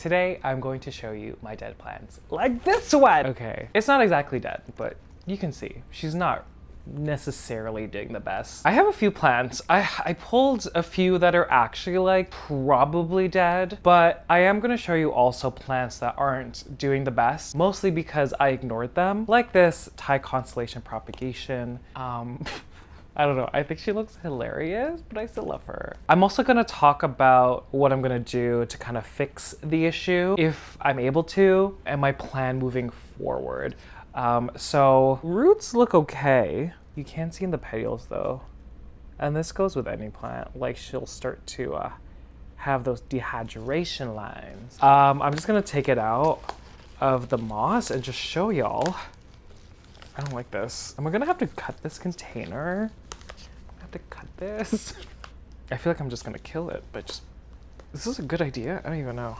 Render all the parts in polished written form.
Today, I'm going to show you my dead plants. Like this one! Okay, it's not exactly dead, but you can see she's not necessarily doing the best. I have a few plants. I pulled a few that are actually like probably dead, but I am gonna show you also plants that aren't doing the best, mostly because I ignored them. Like this Thai constellation propagation. I don't know, I think she looks hilarious, but I still love her. I'm also gonna talk about what I'm gonna do to kind of fix the issue if I'm able to, and my plan moving forward. So roots look okay. You can see in the petioles though. And this goes with any plant, like she'll start to have those dehydration lines. I'm just gonna take it out of the moss and just show y'all. I don't like this. Am I gonna have to cut this container? I have to cut this. I feel like I'm just gonna kill it, but just, is this a good idea? I don't even know.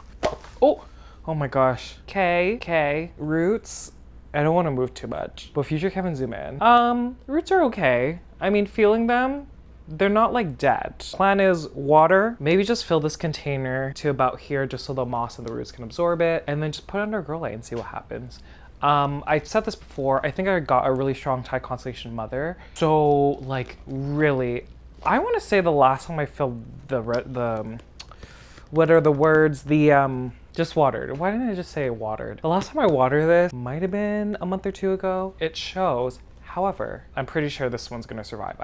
Oh my gosh. Okay, roots. I don't want to move too much, but future Kevin zoom in. Roots are okay. I mean, feeling them, they're not like dead. Plan is water, maybe just fill this container to about here just so the moss and the roots can absorb it, and then just put it under a grow light and see what happens. I've said this before, I think I got a really strong Thai constellation mother. So like really, I want to say the last time I filled what are the words? Just watered. Why didn't I just say watered? The last time I watered this might have been a month or two ago. It shows, however, I'm pretty sure this one's gonna survive.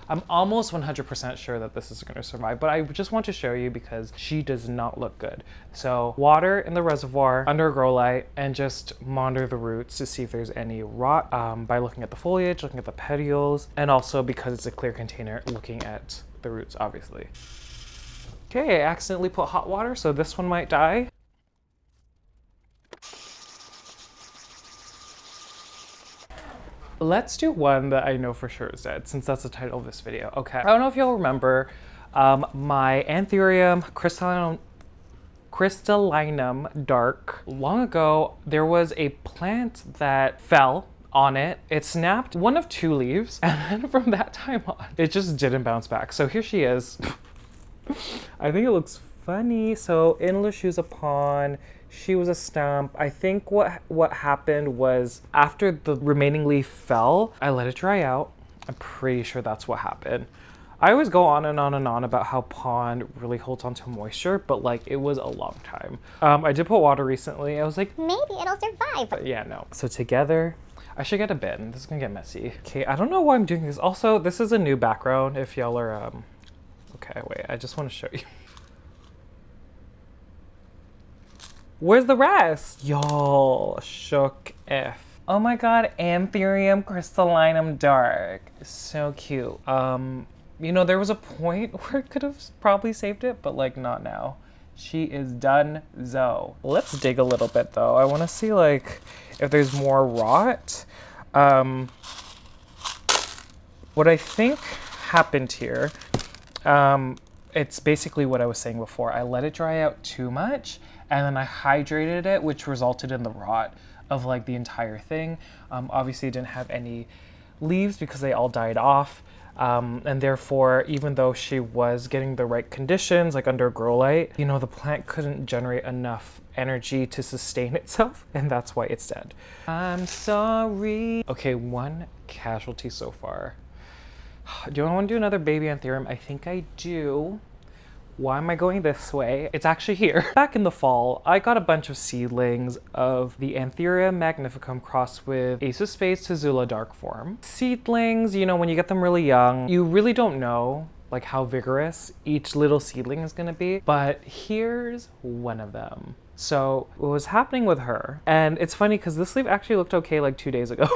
I'm almost 100% sure that this is gonna survive, but I just want to show you because she does not look good. So water in the reservoir under a grow light and just monitor the roots to see if there's any rot by looking at the foliage, looking at the petioles, and also because it's a clear container, looking at the roots, obviously. Okay, I accidentally put hot water, so this one might die. Let's do one that I know for sure is dead, since that's the title of this video. Okay, I don't know if you'll remember my Anthurium crystallinum dark. Long ago, there was a plant that fell on it. It snapped one of two leaves, and then from that time on, it just didn't bounce back. So here she is. I think it looks funny. So in Le Shoes Upon, she was a stump. I think what happened was after the remaining leaf fell, I let it dry out. I'm pretty sure that's what happened. I always go on and on and on about how pond really holds onto moisture, but like it was a long time. I did put water recently. I was like, maybe it'll survive. But yeah, no. So together, I should get a bin. This is gonna get messy. Okay, I don't know why I'm doing this. Also, this is a new background if y'all are, okay, wait, I just want to show you. Where's the rest? Y'all, shook F. Oh my god, Anthurium crystallinum dark. So cute. You know, there was a point where it could have probably saved it, but like not now. She is done-zo. Let's dig a little bit though. I want to see like if there's more rot. What I think happened here, it's basically what I was saying before. I let it dry out too much, and then I hydrated it, which resulted in the rot of like the entire thing. Obviously it didn't have any leaves because they all died off. And therefore, even though she was getting the right conditions, like under a grow light, you know, the plant couldn't generate enough energy to sustain itself, and that's why it's dead. I'm sorry. Okay, one casualty so far. Do I want to do another baby Anthurium? I think I do. Why am I going this way? It's actually here. Back in the fall, I got a bunch of seedlings of the Anthurium magnificum crossed with Ace of Spades to Zula dark form. Seedlings, you know, when you get them really young, you really don't know like how vigorous each little seedling is gonna be, but here's one of them. So what was happening with her, and it's funny because this leaf actually looked okay like 2 days ago.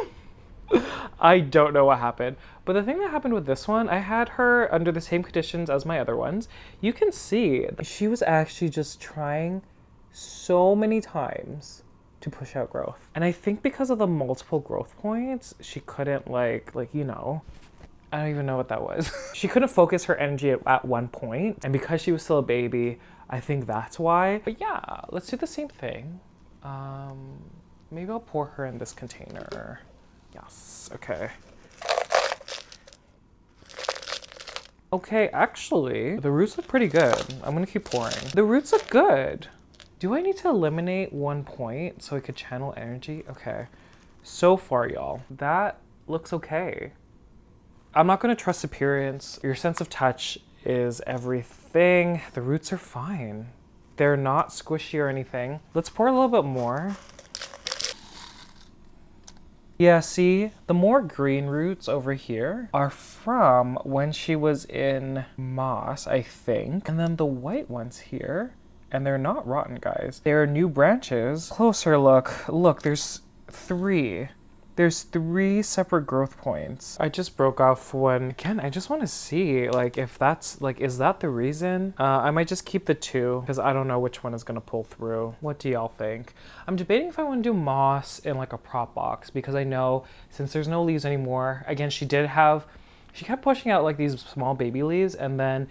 I don't know what happened, but the thing that happened with this one, I had her under the same conditions as my other ones. You can see she was actually just trying so many times to push out growth. And I think because of the multiple growth points, she couldn't like, you know, I don't even know what that was. She couldn't focus her energy at one point. And because she was still a baby, I think that's why. But yeah, let's do the same thing. Maybe I'll pour her in this container. Yes, okay. Okay, actually, the roots look pretty good. I'm gonna keep pouring. The roots look good. Do I need to eliminate 1 point so I could channel energy? Okay. So far, y'all, that looks okay. I'm not gonna trust appearance. Your sense of touch is everything. The roots are fine. They're not squishy or anything. Let's pour a little bit more. Yeah, see, the more green roots over here are from when she was in moss, I think. And then the white ones here, and they're not rotten, guys. They're new branches. Closer look. Look, there's 3. There's 3 separate growth points. I just broke off one. Again, I just want to see, like, if that's, like, is that the reason? I might just keep the 2 because I don't know which one is going to pull through. What do y'all think? I'm debating if I want to do moss in, like, a prop box because I know since there's no leaves anymore, again, she kept pushing out, like, these small baby leaves and then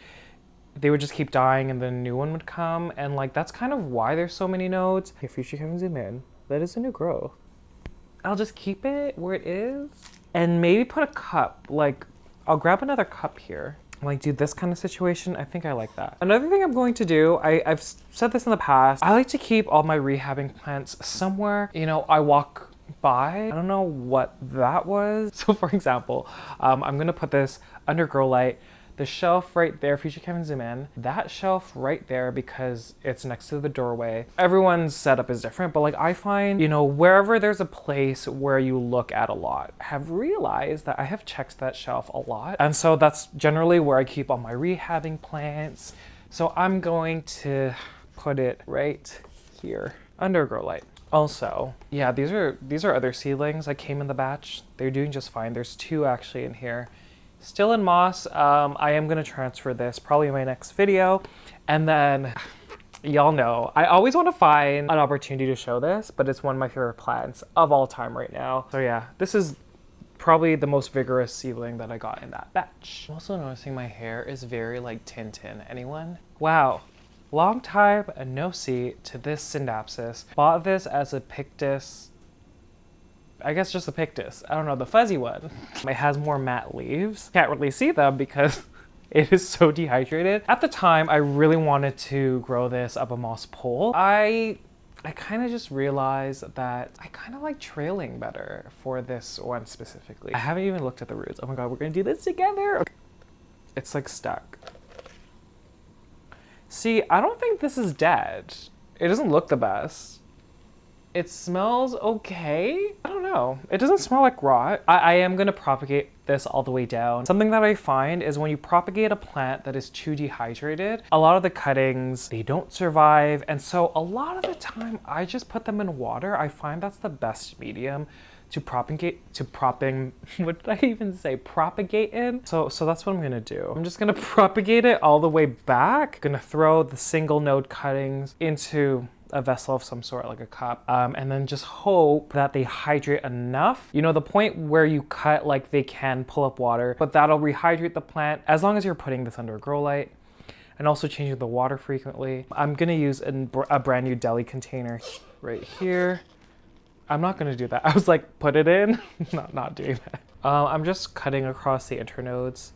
they would just keep dying and then a new one would come. And, like, that's kind of why there's so many nodes. If you can zoom in, that is a new growth. I'll just keep it where it is and maybe put a cup. Like, I'll grab another cup here. Like, do this kind of situation. I think I like that. Another thing I'm going to do, I've said this in the past, I like to keep all my rehabbing plants somewhere, you know, I walk by. I don't know what that was. So for example, I'm gonna put this under grow light. The shelf right there, if you can zoom in, that shelf right there because it's next to the doorway. Everyone's setup is different, but like I find, you know, wherever there's a place where you look at a lot, I have realized that I have checked that shelf a lot. And so that's generally where I keep all my rehabbing plants. So I'm going to put it right here under grow light. Also, yeah, these are other seedlings that came in the batch. They're doing just fine. There's 2 actually in here. Still in moss. I am gonna transfer this probably in my next video. And then y'all know, I always wanna find an opportunity to show this, but it's one of my favorite plants of all time right now. So yeah, this is probably the most vigorous seedling that I got in that batch. I'm also noticing my hair is very like Tintin. Anyone? Wow. Long time no see to this scindapsus. Bought this as a Pictus. I guess just a Pictus. I don't know, the fuzzy one. It has more matte leaves. Can't really see them because it is so dehydrated. At the time, I really wanted to grow this up a moss pole. I kind of just realized that I kind of like trailing better for this one specifically. I haven't even looked at the roots. Oh my God, we're gonna do this together. Okay. It's like stuck. See, I don't think this is dead. It doesn't look the best. It smells okay. I don't know. It doesn't smell like rot. I am gonna propagate this all the way down. Something that I find is when you propagate a plant that is too dehydrated, a lot of the cuttings, they don't survive. And so a lot of the time I just put them in water. I find that's the best medium to propagate, what did I even say? Propagate in? So that's what I'm gonna do. I'm just gonna propagate it all the way back. Gonna throw the single node cuttings into a vessel of some sort, like a cup, and then just hope that they hydrate enough. You know, the point where you cut, like they can pull up water, but that'll rehydrate the plant as long as you're putting this under a grow light and also changing the water frequently. I'm gonna use a brand new deli container right here. I'm not gonna do that. I was like, put it in, not doing that. I'm just cutting across the internodes.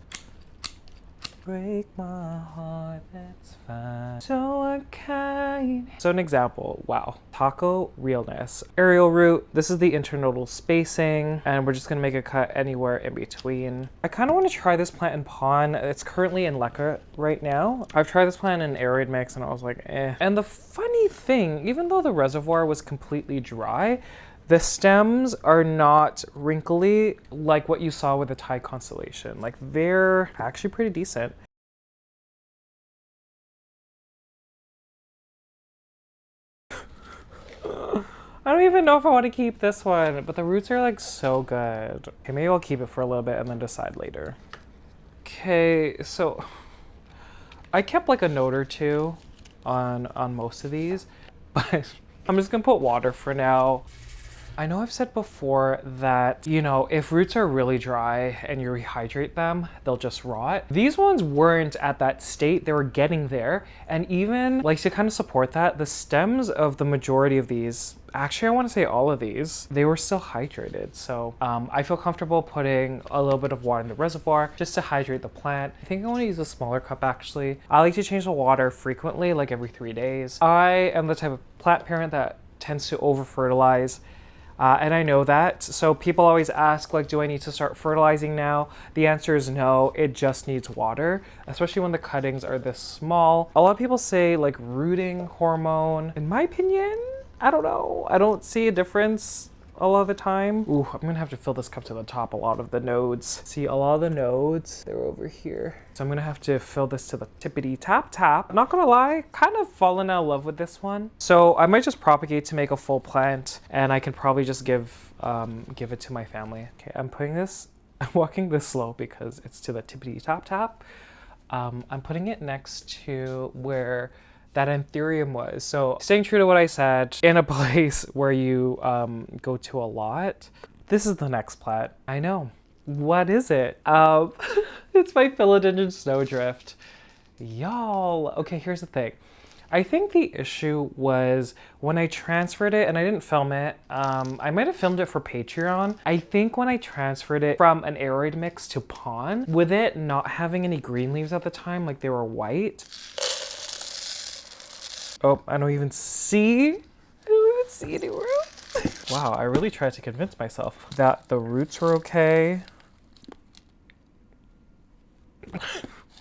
Break my heart, that's fine. So unkind. So an example, wow. Taco realness. Aerial root, this is the internodal spacing, and we're just gonna make a cut anywhere in between. I kind of want to try this plant in pond. It's currently in LECA right now. I've tried this plant in aeroid mix and I was like, eh. And the funny thing, even though the reservoir was completely dry, the stems are not wrinkly like what you saw with the Thai constellation. Like they're actually pretty decent. I don't even know if I want to keep this one, but the roots are like so good. Okay, maybe I'll keep it for a little bit and then decide later. Okay, so I kept like a note or 2 on most of these, but I'm just gonna put water for now. I know I've said before that, you know, if roots are really dry and you rehydrate them, they'll just rot. These ones weren't at that state, they were getting there. And even like to kind of support that, the stems of the majority of these, actually I want to say all of these, they were still hydrated. So I feel comfortable putting a little bit of water in the reservoir just to hydrate the plant. I think I want to use a smaller cup actually. I like to change the water frequently, like every 3 days. I am the type of plant parent that tends to over fertilize. And I know that. So people always ask, like, do I need to start fertilizing now? The answer is no, it just needs water, especially when the cuttings are this small. A lot of people say like rooting hormone. In my opinion, I don't know. I don't see a difference a lot of the time. Ooh, I'm gonna have to fill this cup to the top. A lot of the nodes. See, a lot of the nodes, they're over here. So I'm gonna have to fill this to the tippity tap tap. Not gonna lie, kind of fallen out of love with this one. So I might just propagate to make a full plant, and I can probably just give it to my family. Okay, I'm walking this slow because it's to the tippity tap tap. I'm putting it next to where that anthurium was. So staying true to what I said, in a place where you go to a lot. This is the next plant. I know. What is it? It's my philodendron snowdrift. Y'all. Okay, here's the thing. I think the issue was when I transferred it, and I didn't film it, I might have filmed it for Patreon. I think when I transferred it from an aeroid mix to pond, with it not having any green leaves at the time, like they were white. Oh, I don't even see anywhere else. Wow, I really tried to convince myself that the roots were okay. You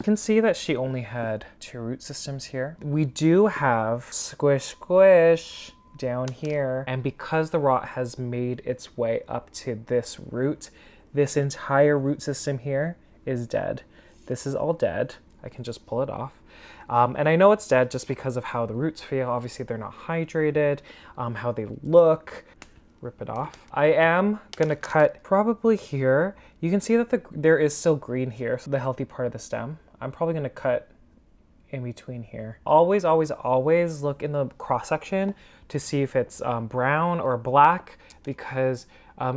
can see that she only had 2 root systems here. We do have squish down here. And because the rot has made its way up to this root, this entire root system here is dead. This is all dead. I can just pull it off. And I know it's dead just because of how the roots feel. Obviously they're not hydrated, how they look. Rip it off. I am gonna cut probably here. You can see that there is still green here, so the healthy part of the stem. I'm probably gonna cut in between here. Always, always, always look in the cross section to see if it's brown or black, because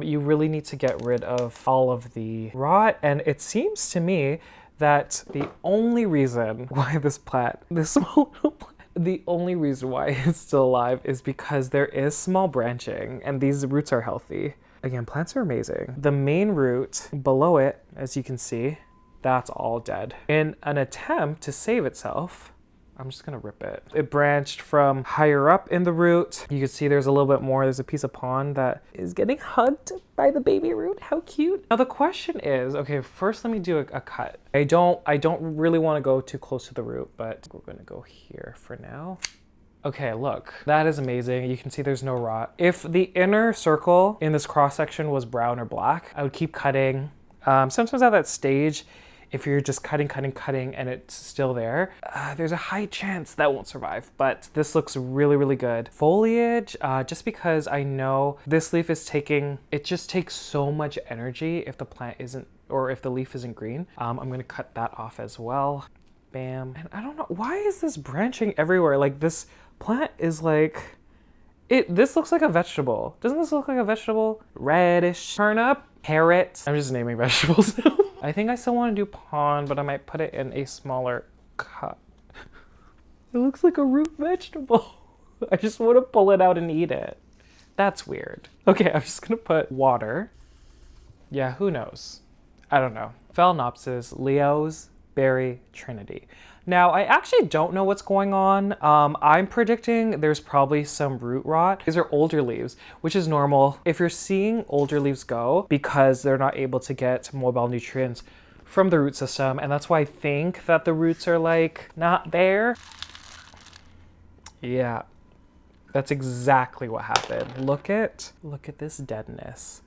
you really need to get rid of all of the rot. And it seems to me that the only reason why this small little plant, the only reason why it's still alive is because there is small branching and these roots are healthy. Again, plants are amazing. The main root below it, as you can see, that's all dead. In an attempt to save itself, I'm just gonna rip it. It branched from higher up in the root. You can see there's a little bit more. There's a piece of pond that is getting hugged by the baby root. How cute. Now the question is, okay, first let me do a cut. I don't really want to go too close to the root, but we're gonna go here for now. Okay, look, that is amazing. You can see there's no rot. If the inner circle in this cross section was brown or black, I would keep cutting. Sometimes at that stage, if you're just cutting and it's still there, there's a high chance that won't survive, but this looks really, really good. Foliage, just because I know this leaf is it just takes so much energy if the plant isn't, or if the leaf isn't green. I'm gonna cut that off as well. Bam. And I don't know, why is this branching everywhere? Like this plant is like, this looks like a vegetable. Doesn't this look like a vegetable? Radish, turnip, carrot. I'm just naming vegetables now. I think I still want to do pond, but I might put it in a smaller cup. It looks like a root vegetable. I just want to pull it out and eat it. That's weird. Okay, I'm just gonna put water. Yeah, who knows? I don't know. Phalaenopsis, Leo's Berry Trinity. Now, I actually don't know what's going on. I'm predicting there's probably some root rot. These are older leaves, which is normal. If you're seeing older leaves go because they're not able to get mobile nutrients from the root system, and that's why I think that the roots are like not there. Yeah, that's exactly what happened. Look at this deadness.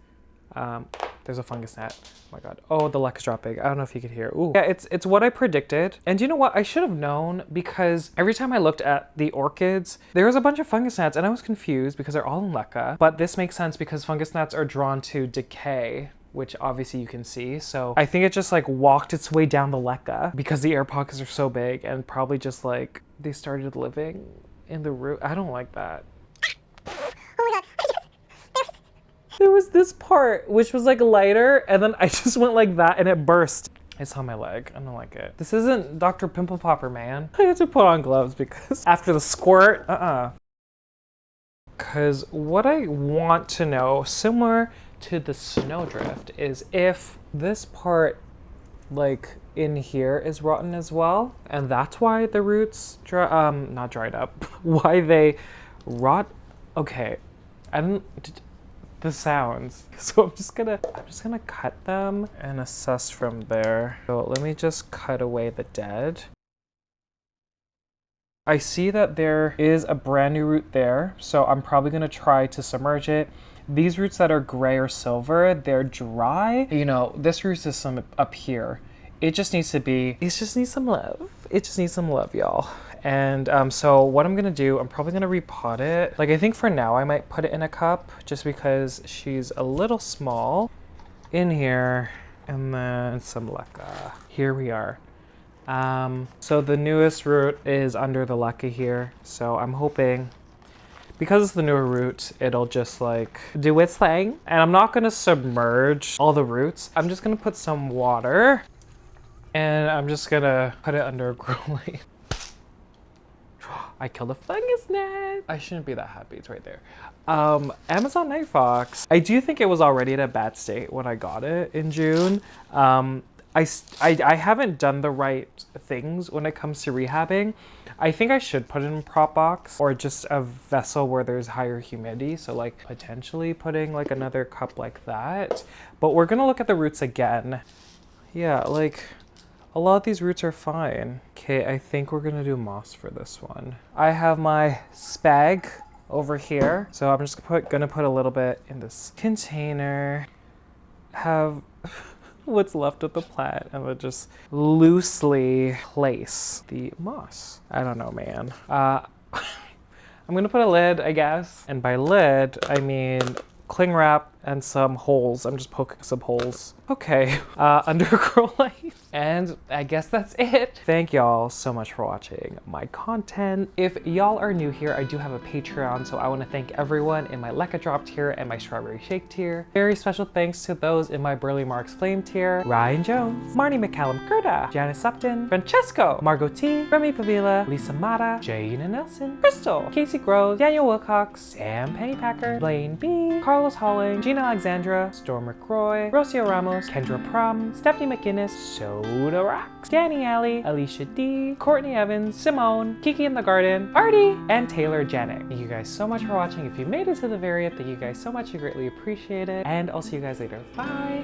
There's a fungus gnat. Oh my god. Oh, the LECA's dropping. I don't know if you could hear. Ooh. Yeah, it's what I predicted. And you know what? I should have known, because every time I looked at the orchids, there was a bunch of fungus gnats and I was confused because they're all in LECA. But this makes sense because fungus gnats are drawn to decay, which obviously you can see. So I think it just like walked its way down the LECA because the air pockets are so big, and probably just like they started living in the root. I don't like that. Oh my god. There was this part which was like lighter, and then I just went like that and it burst. It's on my leg. I don't like it. This isn't Dr. Pimple Popper, man. I had to put on gloves because after the squirt, Because what I want to know, similar to the snowdrift, is if this part, like in here, is rotten as well, and that's why the roots not dried up, why they rot. Okay, I don't. The sounds. So I'm just gonna cut them and assess from there. So let me just cut away the dead. I see that there is a brand new root there, so I'm probably gonna try to submerge it. These roots that are gray or silver, they're dry. You know, this root system up here, it just needs some love. It just needs some love, y'all. And so what I'm gonna do, I'm probably gonna repot it. Like, I think for now I might put it in a cup just because she's a little small. In here, and then some LECA. Here we are. So the newest root is under the LECA here. So I'm hoping, because it's the newer root, it'll just like do its thing. And I'm not gonna submerge all the roots. I'm just gonna put some water and I'm just gonna put it under a grow light. I killed a fungus gnat. I shouldn't be that happy, it's right there. Amazon Night Fox. I do think it was already in a bad state when I got it in June. I haven't done the right things when it comes to rehabbing. I think I should put it in a prop box or just a vessel where there's higher humidity. So like potentially putting like another cup like that. But we're gonna look at the roots again. Yeah, like a lot of these roots are fine. Okay, I think we're gonna do moss for this one. I have my spag over here. So I'm just gonna put a little bit in this container. Have what's left of the plant and we'll just loosely place the moss. I don't know, man. I'm gonna put a lid, I guess. And by lid, I mean cling wrap and some holes. I'm just poking some holes. Okay, under a grow light. And I guess that's it. Thank y'all so much for watching my content. If y'all are new here, I do have a Patreon, so I want to thank everyone in my LECA drop tier and my strawberry shake tier. Very special thanks to those in my Burley Marks flame tier: Ryan Jones, Marnie McCallum Curda, Janice Upton, Francesco, Margot T, Remy Pavila, Lisa Mata, Jaina Nelson, Crystal, Casey Groves, Daniel Wilcox, Sam Pennypacker, Blaine B, Carlos Holling, Gina Alexandra, Storm McCroy, Rocio Ramos, Kendra Prum, Stephanie McGinnis, Soda Rocks, Danny Alley, Alicia D, Courtney Evans, Simone, Kiki in the Garden, Artie, and Taylor Janik. Thank you guys so much for watching. If you made it to the very end, thank you guys so much. I greatly appreciate it. And I'll see you guys later. Bye!